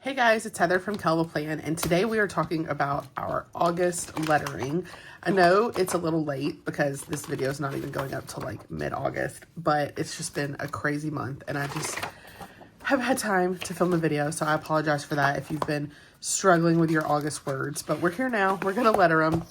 Hey guys, it's Heather from Kell Blvd, and today we are talking about our August lettering. I know it's a little late because this video is not even going up till like mid-August, but it's just been a crazy month and I just haven't had time to film the video, so I apologize for that if you've been struggling with your August words, but we're here now. We're going to letter them.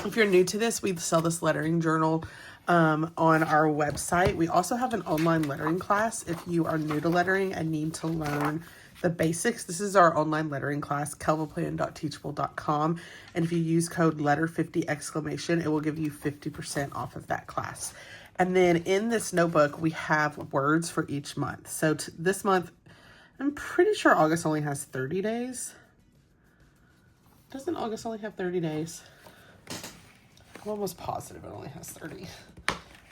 If you're new to this, we sell this lettering journal on our website. We also have an online lettering class if you are new to lettering and need to learn the basics. This is our online lettering class, kellblvd.teachable.com. And if you use code letter50 ! It will give you 50% off of that class. And then in this notebook, we have words for each month. So this month, I'm pretty sure August only has 30 days. Doesn't August only have 30 days? I'm almost positive it only has 30.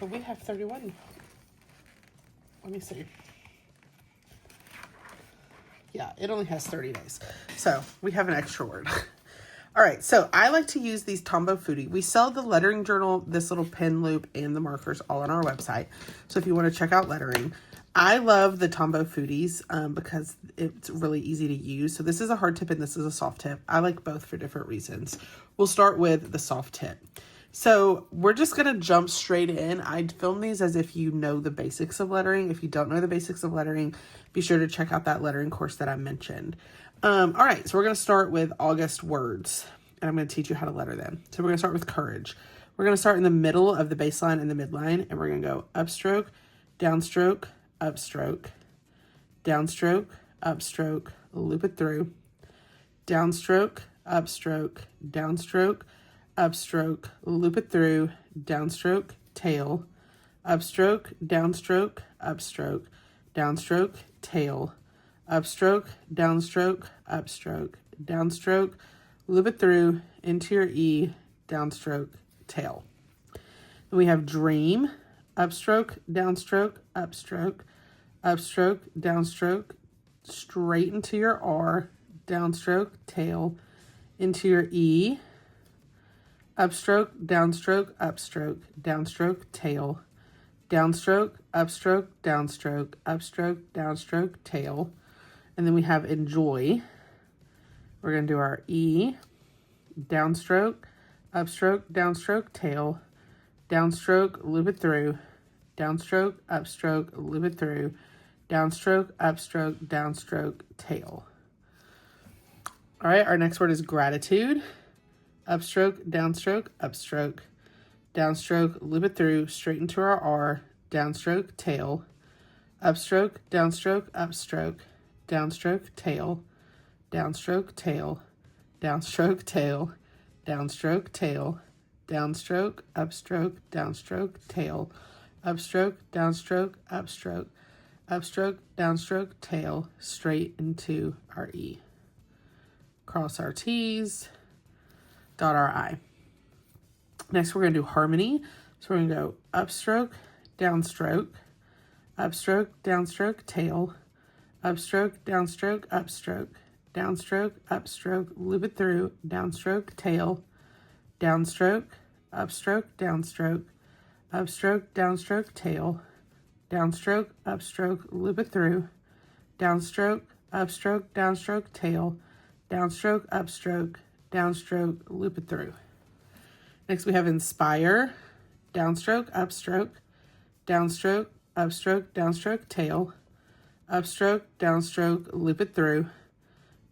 But we have 31. Let me see. Yeah, it only has 30 days. So we have an extra word. All right, so I like to use these Tombow Foodie. We sell the lettering journal, this little pen loop, and the markers all on our website. So if you want to check out lettering, I love the Tombow Foodies because it's really easy to use. So this is a hard tip and this is a soft tip. I like both for different reasons. We'll start with the soft tip. So we're just going to jump straight in. I film these as if you know the basics of lettering. If you don't know the basics of lettering, be sure to check out that lettering course that I mentioned. All right, so we're going to start with August words, and I'm going to teach you how to letter them. So we're going to start with courage. We're going to start in the middle of the baseline and the midline, and we're going to go upstroke, downstroke, upstroke, downstroke, upstroke, loop it through, downstroke, upstroke, downstroke, upstroke, loop it through, downstroke, tail, upstroke, downstroke, upstroke, downstroke, tail, upstroke, downstroke, upstroke, downstroke, loop it through, into your E, downstroke, tail. Then we have dream, upstroke, downstroke, upstroke, upstroke, downstroke, straight into your R, downstroke, tail, into your E, upstroke, downstroke, upstroke, downstroke, tail, downstroke, upstroke, downstroke, upstroke, downstroke, tail. And then we have enjoy. We're going to do our E, downstroke, upstroke, downstroke, tail, downstroke, loop it through, downstroke, upstroke, loop it through, downstroke, upstroke, downstroke, tail. All right, our next word is gratitude. Upstroke, downstroke, upstroke, downstroke, loop it through, straight into our R, downstroke, tail, upstroke, downstroke, upstroke, downstroke, tail, downstroke, tail, downstroke, tail, downstroke, tail, downstroke, upstroke, downstroke, tail, upstroke, downstroke, upstroke, upstroke, downstroke, tail, straight into our E. Cross our T's, dot our I. Next, we're going to do harmony. So we're going to go upstroke, downstroke, upstroke, downstroke, tail, upstroke, downstroke, upstroke, downstroke, upstroke, loop it through, downstroke, tail, downstroke, upstroke, downstroke, upstroke, downstroke, tail, downstroke, upstroke, loop it through, downstroke, upstroke, downstroke, tail, downstroke, upstroke, downstroke, loop it through. Next we have inspire, downstroke, upstroke, downstroke, upstroke, downstroke, tail, upstroke, downstroke, loop it through,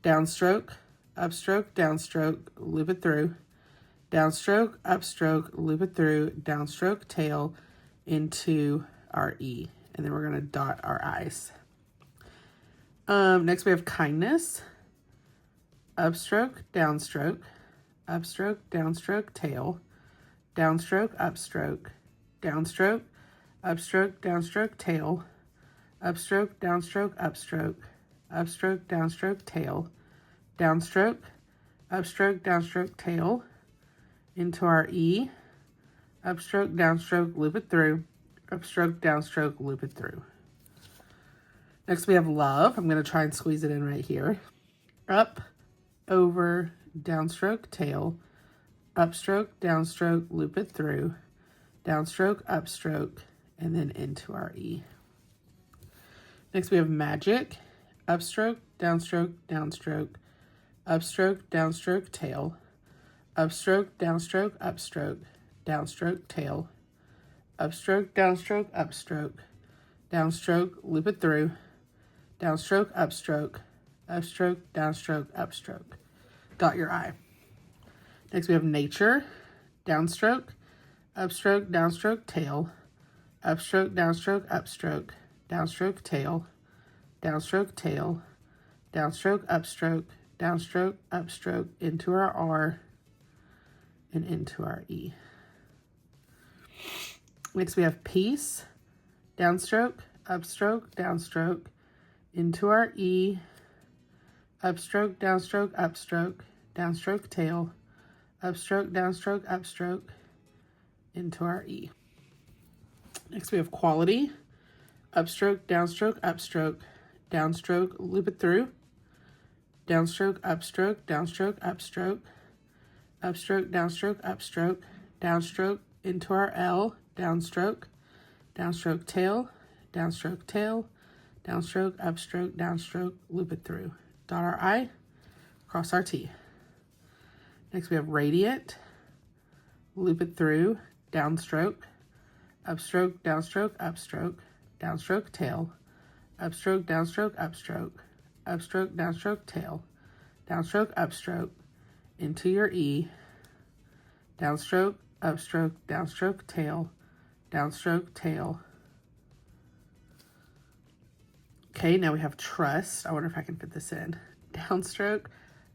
downstroke, upstroke, downstroke, loop it through, downstroke, upstroke, loop it through, downstroke, tail, into our E. And then we're going to dot our I's. Next we have kindness. Upstroke, downstroke, upstroke, downstroke, tail, downstroke, upstroke, downstroke, upstroke, downstroke, tail, upstroke, downstroke, upstroke, upstroke, downstroke, tail, downstroke, upstroke, downstroke, tail, into our E, upstroke, downstroke, loop it through, upstroke, downstroke, loop it through. Next we have love. I'm going to try and squeeze it in right here. Up, over, downstroke, tail, upstroke, downstroke, loop it through, downstroke, upstroke, and then into our E. Next we have magic, upstroke, downstroke, downstroke, upstroke, downstroke, tail, upstroke, downstroke, upstroke, downstroke, tail, upstroke, downstroke, upstroke, downstroke, loop it through, downstroke, upstroke, upstroke, downstroke, upstroke. Dot your I. Next we have nature, downstroke, upstroke, downstroke, tail, upstroke, downstroke, upstroke, downstroke, tail, downstroke, tail, downstroke, upstroke, downstroke, upstroke, into our R, and into our E. Next we have peace, downstroke, upstroke, downstroke, into our E, upstroke, downstroke, upstroke, downstroke, tail, upstroke, downstroke, upstroke, into our E. Next we have quality, upstroke, downstroke, upstroke, downstroke, loop it through, downstroke, upstroke, downstroke, upstroke, upstroke, downstroke, upstroke, downstroke, into our L, downstroke, downstroke, tail, downstroke, tail, downstroke, upstroke, downstroke, loop it through. Dot our I, cross our T. Next we have radiant, loop it through, downstroke, upstroke, downstroke, upstroke, downstroke, tail, upstroke, downstroke, upstroke, upstroke, downstroke, tail, downstroke, upstroke, into your E, downstroke, upstroke, downstroke, tail, downstroke, tail. Okay, now we have trust. I wonder if I can fit this in. Downstroke,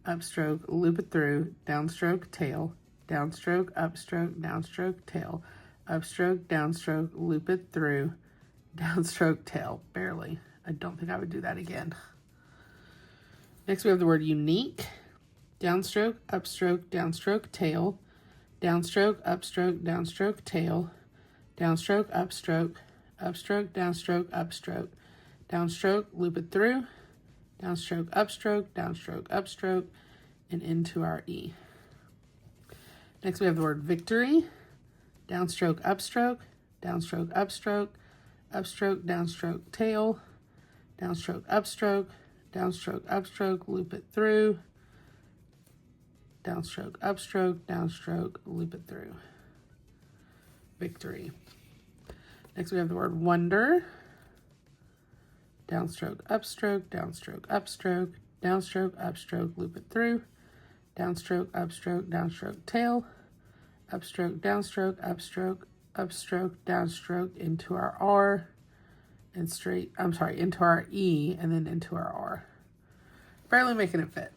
upstroke, loop it through, downstroke, tail, downstroke, upstroke, downstroke, tail, upstroke, downstroke, loop it through, downstroke, tail. Barely. I don't think I would do that again. Next we have the word unique. Downstroke, upstroke, downstroke, tail, downstroke, upstroke, downstroke, tail, downstroke, upstroke, upstroke, downstroke, upstroke, downstroke, loop it through, downstroke, upstroke, downstroke, upstroke, and into our E. Next we have the word victory. Downstroke, upstroke, downstroke, upstroke, upstroke, downstroke, tail, downstroke, upstroke, downstroke, upstroke, loop it through, downstroke, upstroke, downstroke, loop it through. Victory. Next we have the word wonder. Downstroke, upstroke, downstroke, upstroke, downstroke, upstroke, loop it through, downstroke, upstroke, downstroke, tail, upstroke, downstroke, upstroke, upstroke, downstroke, into our R, and into our E, and then into our R. Barely making it fit.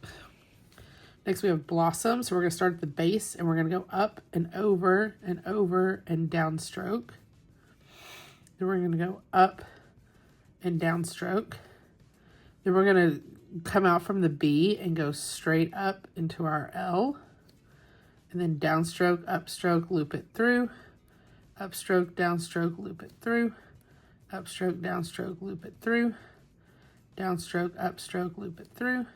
Next we have blossom. So we're going to start at the base, and we're going to go up and over and over and downstroke. Then we're going to go up and downstroke. Then we're going to come out from the B and go straight up into our L. And then downstroke, upstroke, loop it through. Upstroke, downstroke, loop it through. Upstroke, downstroke, loop it through. Downstroke, upstroke, loop it through.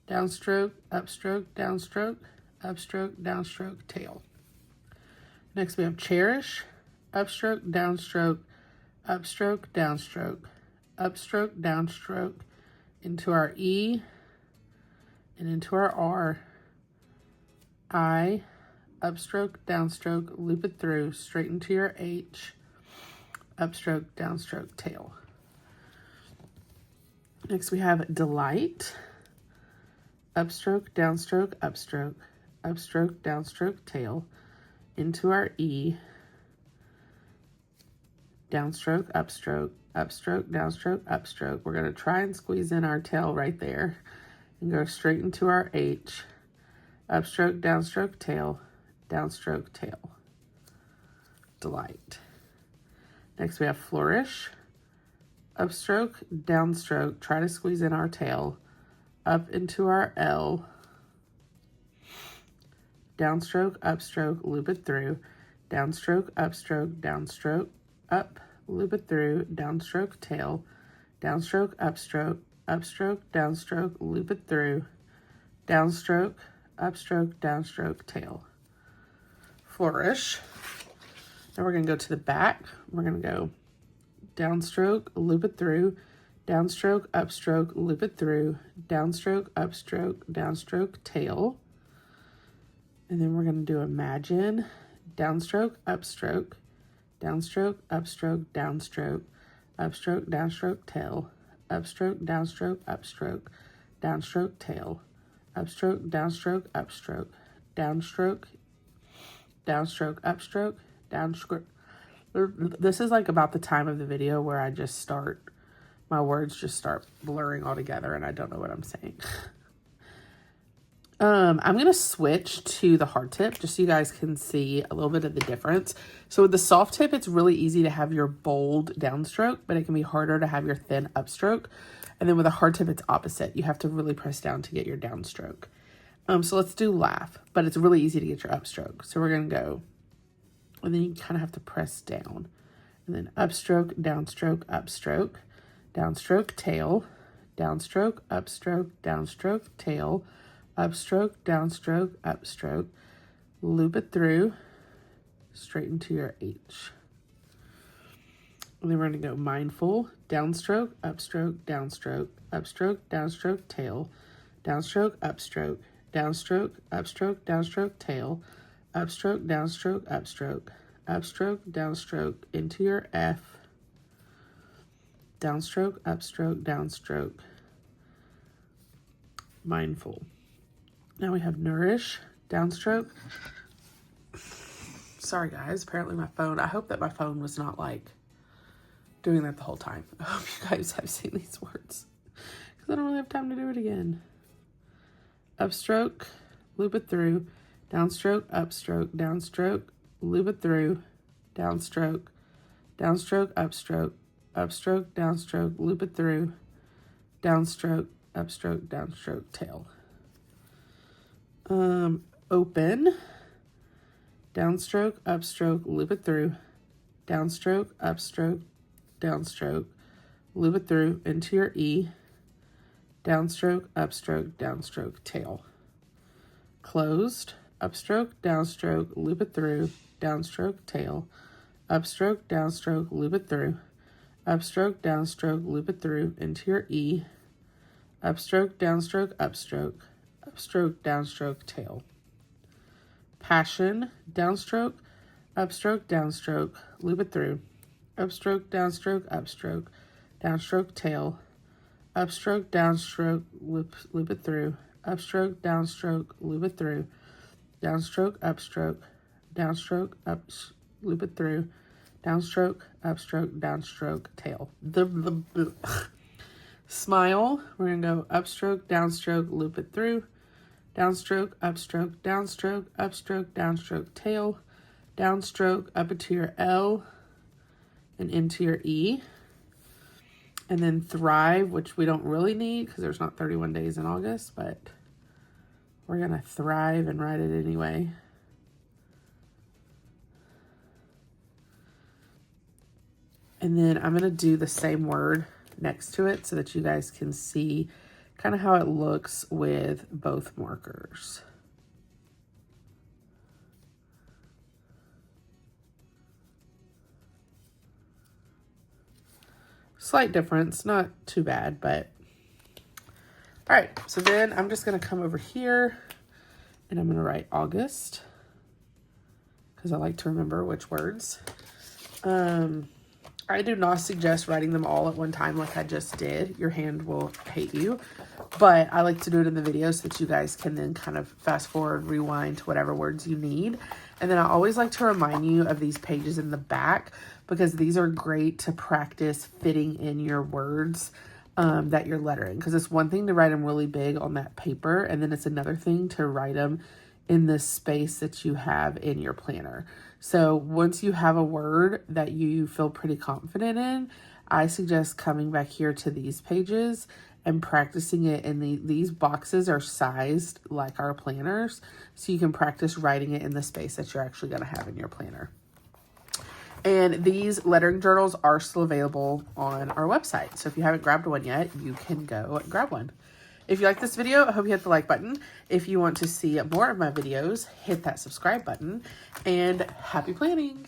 Downstroke, upstroke, downstroke, upstroke, downstroke, tail. Next we have cherish. Upstroke, downstroke, upstroke, downstroke, upstroke, downstroke, into our E and into our R. I, upstroke, downstroke, loop it through, straight into your H, upstroke, downstroke, tail. Next we have delight. Upstroke, downstroke, upstroke, upstroke, downstroke, tail, into our E, downstroke, upstroke, upstroke, downstroke, upstroke. We're going to try and squeeze in our tail right there and go straight into our H, upstroke, downstroke, tail, downstroke, tail. Delight. Next we have flourish. Upstroke, downstroke, try to squeeze in our tail, up into our L, downstroke, upstroke, loop it through, downstroke, upstroke, downstroke, up, loop it through, downstroke, tail, downstroke, upstroke, upstroke, downstroke, loop it through, downstroke, upstroke, downstroke, tail. Flourish. Now we're going to go to the back. We're going to go downstroke, loop it through, downstroke, upstroke, loop it through, downstroke, upstroke, downstroke, tail. And then we're going to do imagine, downstroke, upstroke, downstroke, upstroke, downstroke, upstroke, downstroke, tail, upstroke, downstroke, upstroke, downstroke, tail, upstroke, downstroke, upstroke, downstroke, downstroke, upstroke, downstroke. This is like about the time of the video where I just start, my words just start blurring all together and I don't know what I'm saying. I'm going to switch to the hard tip just so you guys can see a little bit of the difference. So with the soft tip, it's really easy to have your bold downstroke, but it can be harder to have your thin upstroke. And then with a hard tip, it's opposite. You have to really press down to get your downstroke. So let's do laugh, but it's really easy to get your upstroke. So we're going to go, and then you kind of have to press down. And then upstroke, downstroke, upstroke, downstroke, tail, downstroke, upstroke, downstroke, tail, upstroke, downstroke, upstroke, loop it through, straight into your H. And then we're going to go mindful, downstroke, upstroke, downstroke, upstroke, downstroke, tail, downstroke, upstroke, downstroke, upstroke, downstroke, tail, upstroke, downstroke, upstroke, upstroke, downstroke, into your F, downstroke, upstroke, downstroke, mindful. Now we have nourish, downstroke. Sorry guys, apparently my phone, I hope that my phone was not like doing that the whole time. I hope you guys have seen these words because I don't really have time to do it again. Upstroke, loop it through, downstroke, upstroke, downstroke, loop it through, downstroke, downstroke, upstroke, upstroke, downstroke, loop it through, downstroke, upstroke, downstroke, tail. Open, downstroke, upstroke, loop it through, downstroke, upstroke, downstroke, loop it through into your E, downstroke, upstroke, downstroke, tail. Closed, upstroke, downstroke, loop it through, downstroke, tail, upstroke, downstroke, loop it through, upstroke, downstroke, loop it through into your E, upstroke, downstroke, upstroke, upstroke, downstroke, tail. Passion, downstroke, upstroke, downstroke, loop it through, upstroke, downstroke, upstroke, downstroke, tail, upstroke, downstroke, loop it through, upstroke, downstroke, loop it through, downstroke, upstroke, downstroke, loop it through, downstroke, upstroke, downstroke, tail. Smile, we're going to go upstroke, downstroke, loop it through, downstroke, upstroke, downstroke, upstroke, downstroke, tail, downstroke, up into your L and into your E. And then thrive, which we don't really need because there's not 31 days in August, but we're going to thrive and write it anyway. And then I'm going to do the same word next to it so that you guys can see kind of how it looks with both markers. Slight difference, not too bad, but all right. So then I'm just going to come over here and I'm going to write August because I like to remember which words. I do not suggest writing them all at one time like I just did. Your hand will hate you. But I like to do it in the video so that you guys can then kind of fast forward, rewind to whatever words you need. And then I always like to remind you of these pages in the back because these are great to practice fitting in your words that you're lettering. Because it's one thing to write them really big on that paper, and then it's another thing to write them in the space that you have in your planner. So once you have a word that you feel pretty confident in, I suggest coming back here to these pages and practicing it. And these boxes are sized like our planners, so you can practice writing it in the space that you're actually going to have in your planner. And these lettering journals are still available on our website. So if you haven't grabbed one yet, you can go and grab one. If you like this video, I hope you hit the like button. If you want to see more of my videos, hit that subscribe button. And happy planning!